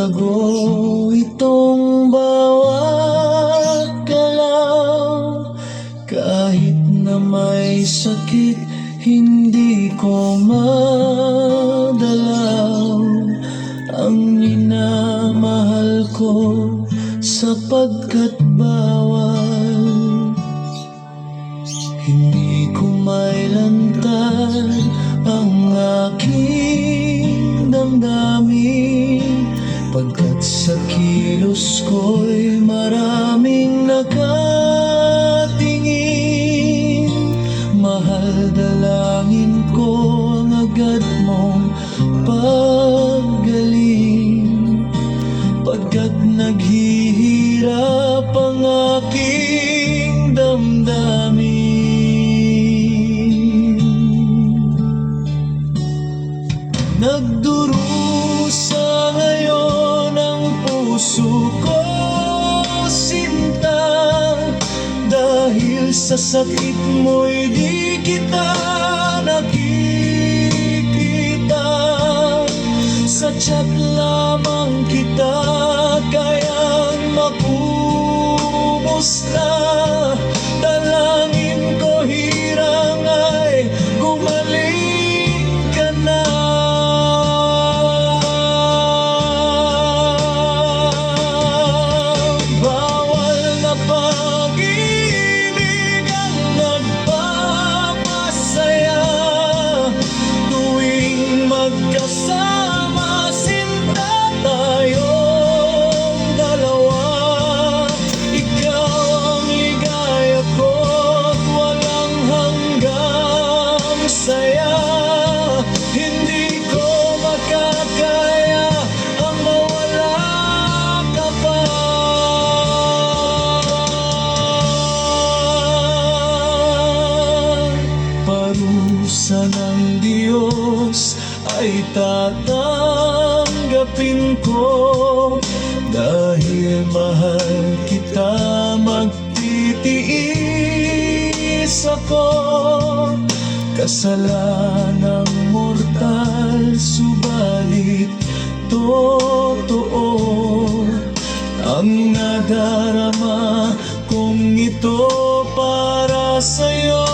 Bago itong bawat galaw, kahit na may sakit, hindi ko madalaw ang minamahal ko, sapagkat bawal. Hindi ko mailantan ang aking damdamin, pagkat sa kilos ko'y maraming nakatingin. Mahal, dalangin ko ang agad mong paggaling, pagkat naghihirap ang aking damdamin. Nagdurusa ngayon ang puso ko, sinta, dahil sa sakit mo'y di kita nakikita. Sa tiyak lamang kita kayang makumusta. Dalangin ko hirang ay gumaling ka na. Bawal na pag-ibig ang nagpapasaya, tuwing magkasama, sinta tayong dalawa. Ikaw ang ligaya ko't walang hanggang saya. Hindi ko makakaya ang mawala ka pa. Parusa ng Diyos ay tatanggapin ko, dahil mahal kita, magtitiis ako. Kasalanang mortal, subalit totoo ang nadarama kong ito para sa'yo.